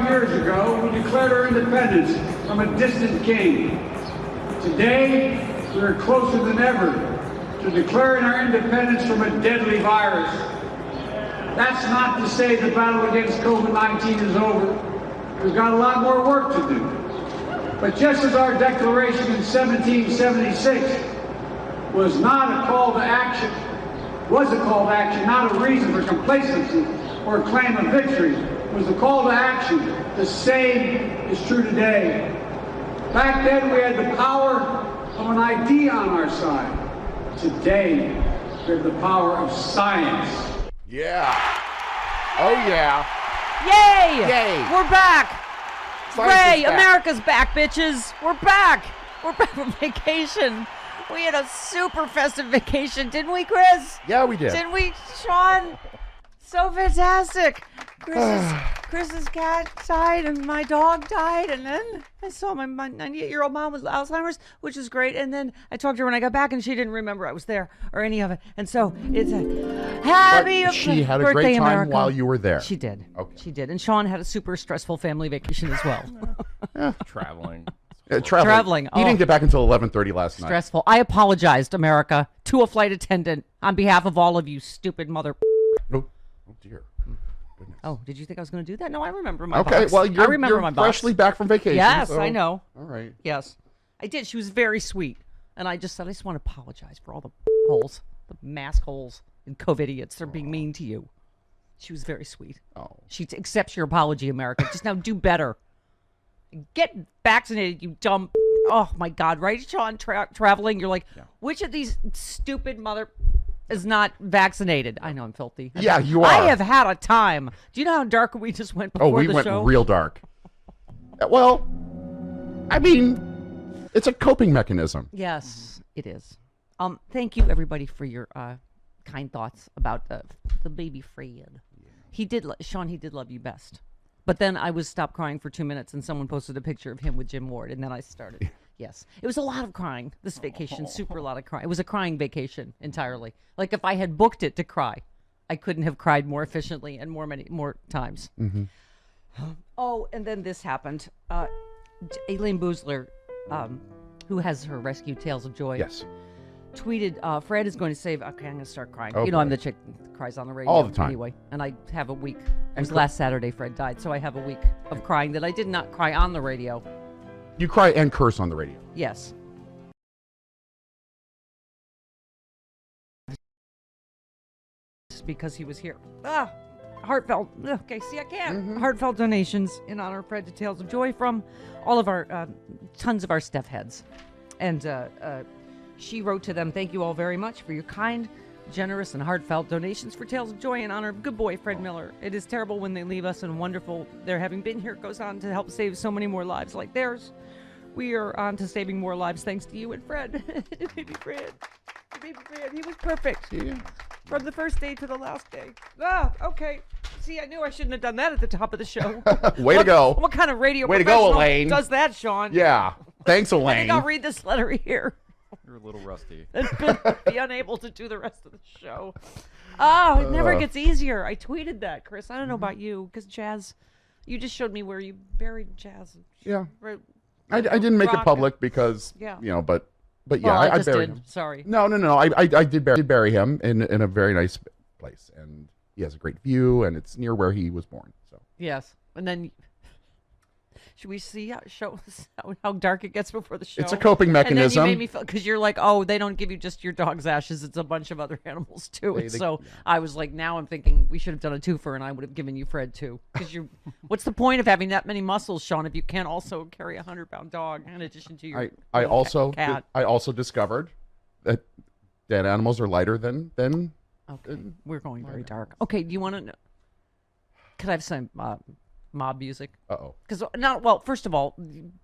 Years ago, we declared our independence from a distant king. Today, we are closer than ever to declaring our independence from a deadly virus. That's not to say the battle against COVID-19 is over. We've got a lot more work to do. But just as our declaration in 1776 was not a call to action, not a reason for complacency or a claim of victory, was a call to action. The same is true today. Back then, we had the power of an idea on our side. Today, we have the power of science. Yeah. Oh, yeah. Yay! Yay. We're back. Science Hooray! is back. America's back, bitches. We're back. We're back from vacation. We had a super festive vacation, didn't we, Chris? Yeah, we did. Didn't we, Sean? So fantastic. Chris's cat died and my dog died, and then I saw my 98-year-old mom with Alzheimer's, which is great, and then I talked to her when I got back and she didn't remember I was there or any of it, and so it's a happy But she had a birthday, great time America. while you were there. She did. Okay. She did, and Sean had a super stressful family vacation as well. Traveling. Traveling. He didn't get back until 11:30 last night. Stressful. I apologized, America, to a flight attendant on behalf of all of you stupid mother. Oh dear. Goodness. Oh, did you think I was going to do that? No, I remember my Okay, box. well, I remember you're my box. freshly back from vacation. Yes, so- I know. All right. Yes, I did. She was very sweet, and I just said I just want to apologize for all the holes, the mask holes, and COVID idiots. They're being mean to you. She was very sweet. Oh. She accepts your apology, America. Just now, do better. Get vaccinated, you dumb. Oh my God, right, Sean? Traveling, you're like, which of these stupid mother is not vaccinated? I know I'm filthy. Yeah, you are. I have had a time. Do you know how dark we just went before We the went show? real dark. Well, I mean, it's a coping mechanism. Yes, it is. Thank you, everybody, for your kind thoughts about the baby Fred. He did, Sean. He did love you best. But then I was stopped crying for 2 minutes, and someone posted a picture of him with Jim Ward, and then I started. Yes, it was a lot of crying. This vacation, super a lot of crying. It was a crying vacation entirely. Like if I had booked it to cry, I couldn't have cried more efficiently and more times. Mm-hmm. Oh, and then this happened. Aileen Boozler, who has her Rescue Tales of Joy, Yes. tweeted, Fred is going to save. Okay, I'm going to start crying. Oh, you know, I'm boy. the chick that cries on the radio All the time. anyway. And I have a week. It was last Saturday Fred died, so I have a week of crying that I did not cry on the radio. You cry and curse on the radio. Yes. Just because he was here. Heartfelt. Okay, see, I can't. Mm-hmm. Heartfelt donations in honor of Fred to Tales of Joy from all of our, tons of our Steph heads. And she wrote to them, thank you all very much for your kind, generous, and heartfelt donations for Tales of Joy in honor of good boy Fred Miller. It is terrible when they leave us, and wonderful their having been here goes on to help save so many more lives like theirs. We are on to saving more lives thanks to you and Fred. Baby Fred. Baby Fred. He was perfect. Yeah. From the first day to the last day. Okay. See, I knew I shouldn't have done that at the top of the show. Way to go. What kind of radio Way to go, professional Elaine. does that, Sean? Yeah. Thanks, I Elaine. think I'll read this letter here. You're a little rusty. And be unable to do the rest of the show. Oh, it never gets easier. I tweeted that, Chris. I don't know about you, because Jazz, you just showed me where you buried Jazz. Yeah. I didn't make it public because, but yeah, I just buried did. him. Sorry. No. I did bury him in a very nice place, and he has a great view, and it's near where he was born. So Yes. And then, should we see how dark it gets before the show? it's a coping mechanism. And then you made me feel, because you're like, oh, they don't give you just your dog's ashes. It's a bunch of other animals, too. And so I was like, now I'm thinking we should have done a twofer, and I would have given you Fred, too. Because what's the point of having that many muscles, Sean, if you can't also carry a 100-pound dog in addition to your I also cat? I also discovered that dead animals are lighter than Okay, we're going very dark. Okay, do you want to know? Could I have some mob music. Uh-oh. Because well, first of all,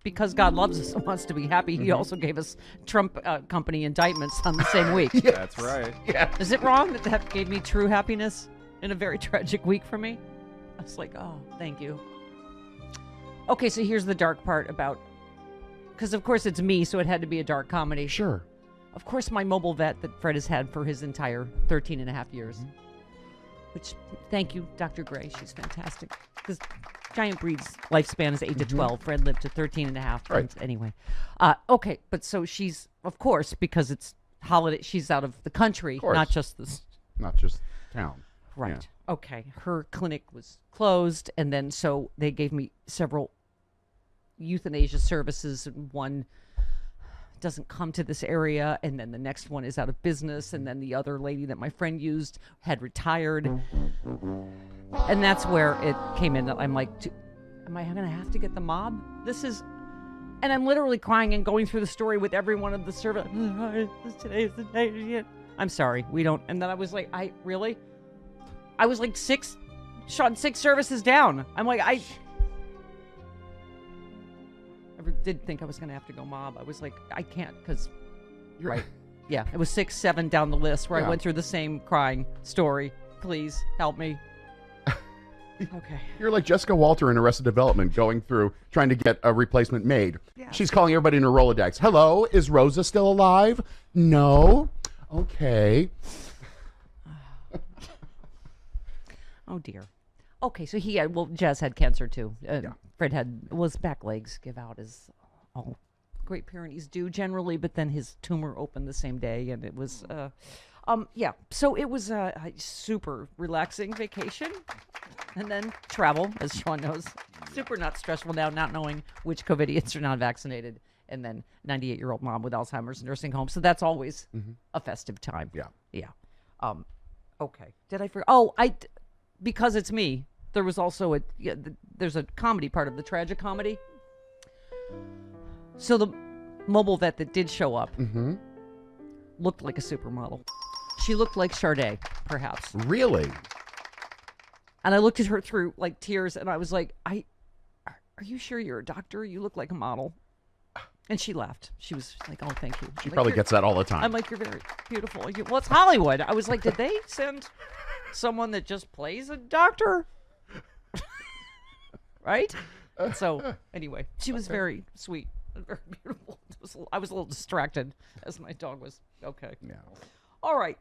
because God loves us and wants to be happy, He also gave us Trump company indictments on the same week. That's right. Yeah. Is it wrong that that gave me true happiness in a very tragic week for me? I was like, oh, thank you. Okay, so here's the dark part about, because of course it's me, so it had to be a dark comedy. Sure. Of course, my mobile vet that Fred has had for his entire 13 and a half years. Which, thank you, Dr. Gray. She's fantastic. Because giant breed's lifespan is 8 to 12. Fred lived to 13 and a half. Right. Anyway. Okay, but so she's, of course, because it's holiday, she's out of the country, course. not just this. Not just town. Right. Yeah. Okay. Her clinic was closed, and then so they gave me several euthanasia services, and one doesn't come to this area, and then the next one is out of business, and then the other lady that my friend used had retired, and that's where it came in that I'm like, am I gonna have to get the mob? This is, and I'm literally crying and going through the story with every one of the servants. Today's the day. I'm sorry, we don't. And then I was like, I was like six services down. I'm like, I did think I was going to have to go mob. I was like, I can't, because, right. Yeah, it was 6, 7 down the list where I went through the same crying story. Please help me. Okay. You're like Jessica Walter in Arrested Development going through trying to get a replacement made. Yeah. She's calling everybody in her Rolodex. Hello, is Rosa still alive? No. Okay. Oh, dear. Okay, so he had, well, Jess had cancer too. Yeah. Fred his back legs give out as all Great Pyrenees do generally, but then his tumor opened the same day, and it was, yeah. So it was a super relaxing vacation, and then travel, as Sean knows. Super not stressful now, not knowing which COVIDians are not vaccinated, and then 98-year-old mom with Alzheimer's nursing home. So that's always a festive time. Yeah. Yeah. Okay. Did I forget? Oh, because it's me. There was also there's a comedy part of the tragic comedy. So the mobile vet that did show up looked like a supermodel. She looked like Sade, perhaps. Really? And I looked at her through like tears, and I was like, are you sure you're a doctor? You look like a model. And she laughed. She was like, oh, thank you. She probably gets that all the time. I'm like, you're very beautiful. Well, it's Hollywood. I was like, did they send someone that just plays a doctor? Right? And so, anyway, she was very sweet and very beautiful. I was a little distracted as my dog was. Okay. Yeah. All right.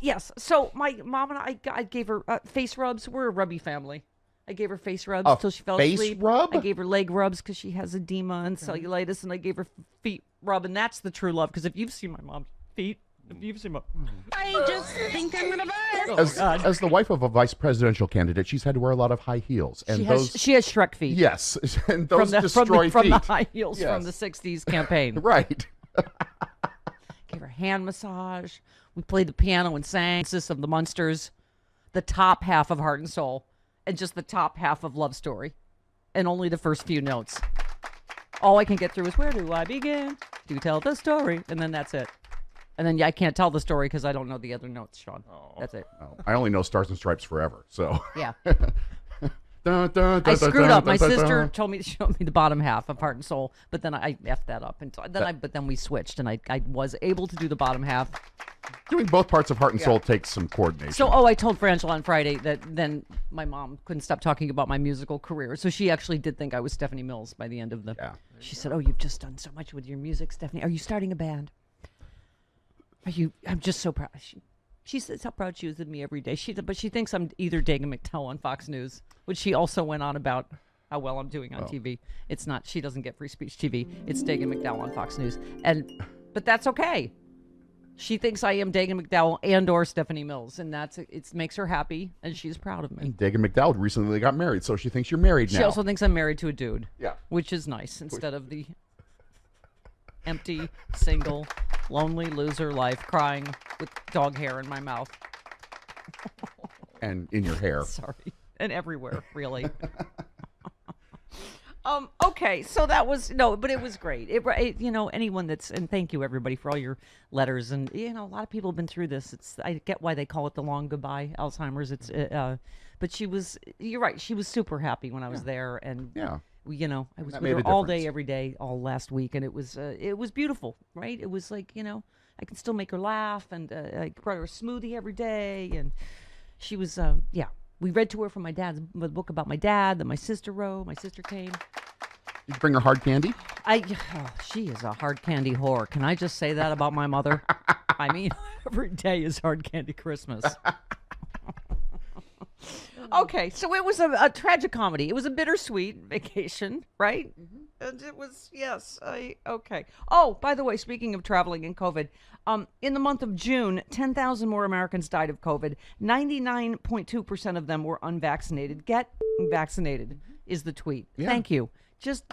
Yes. So my mom and I gave her face rubs. We're a rubby family. I gave her face rubs till she fell face asleep. rub? I gave her leg rubs because she has edema and cellulitis, and I gave her feet rub, and that's the true love. Because if you've seen my mom's feet, if you've seen my, I just think I'm gonna buy As the wife of a vice presidential candidate, she's had to wear a lot of high heels, and she has Shrek feet. yes, and those destroy from the feet. high heels from the '60s campaign. Right. Gave her hand massage. We played the piano and sang "Sis of the Munsters," the top half of Heart and Soul, and just the top half of Love Story, and only the first few notes. All I can get through is "Where do I begin? Do tell the story," and then that's it. And then I can't tell the story because I don't know the other notes, Sean. That's it. Oh, I only know Stars and Stripes Forever, so. Yeah. I I screwed up. My sister told me to show me the bottom half of Heart and Soul, but then I effed that up, and but then we switched, and I was able to do the bottom half. Doing both parts of Heart and Soul takes some coordination. So, I told Frangela on Friday that then my mom couldn't stop talking about my musical career, so she actually did think I was Stephanie Mills by the end of the. Yeah. She said, "Oh, you've just done so much with your music, Stephanie. Are you starting a band? Are you? I'm just so proud." She says how proud she is of me every day. But she thinks I'm either Dagan McDowell on Fox News, which she also went on about how well I'm doing on TV. It's not. She doesn't get free speech TV. It's Dagan McDowell on Fox News, but that's okay. She thinks I am Dagan McDowell and/or Stephanie Mills, and it makes her happy, and she's proud of me. Dagan McDowell recently got married, so she thinks you're married now. She also thinks I'm married to a dude. Yeah. Which is nice instead of the empty, single, lonely loser life, crying with dog hair in my mouth. And in your hair. Sorry. And everywhere, really. Okay, so that was but it was great. Anyone and thank you everybody for all your letters, and a lot of people have been through this. I get why they call it the long goodbye, Alzheimer's. But you're right. She was super happy when I was there, and I was with her all day, every day, all last week, and it was beautiful, right? It was like I can still make her laugh, and I brought her a smoothie every day, and she was We read to her from my dad's book about my dad that my sister wrote. My sister came. Did you bring her hard candy? She is a hard candy whore. Can I just say that about my mother? I mean, every day is hard candy Christmas. Okay, so it was a tragicomedy. It was a bittersweet vacation, right? Mm-hmm. And it was, yes. Okay. Oh, by the way, speaking of traveling and COVID, in the month of June, 10,000 more Americans died of COVID. 99.2% of them were unvaccinated. Get vaccinated is the tweet. Yeah. Thank you. Just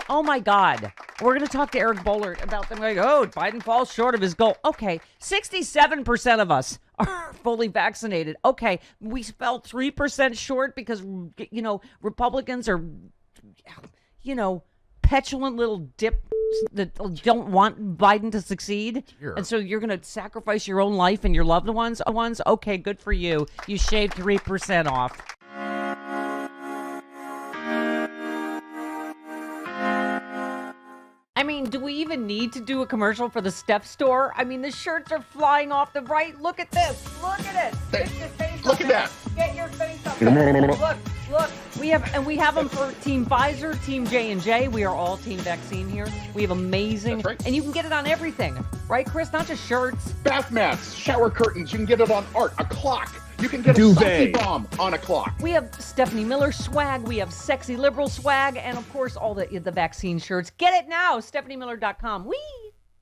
oh my God. We're going to talk to Eric Bollert about them. Like, Biden falls short of his goal. Okay, 67% of us are fully vaccinated. Okay, we fell 3% short because, Republicans are, petulant little dips that don't want Biden to succeed. Sure. And so you're going to sacrifice your own life and your loved ones. Okay, good for you. You shaved 3% off. I mean, do we even need to do a commercial for the Steph store? I mean, the shirts are flying off the right. Look at this. Look at it. Get your face Look at that. Get your face up there. Look. We have them for Team Pfizer, Team J&J. We are all Team Vaccine here. We have amazing. That's right. And you can get it on everything. Right, Chris? Not just shirts. Bath mats, shower curtains. You can get it on art, a clock. You can get Duvet. a sexy bomb on a clock. We have Stephanie Miller swag. We have sexy liberal swag. And, of course, all the vaccine shirts. Get it now. StephanieMiller.com. Whee!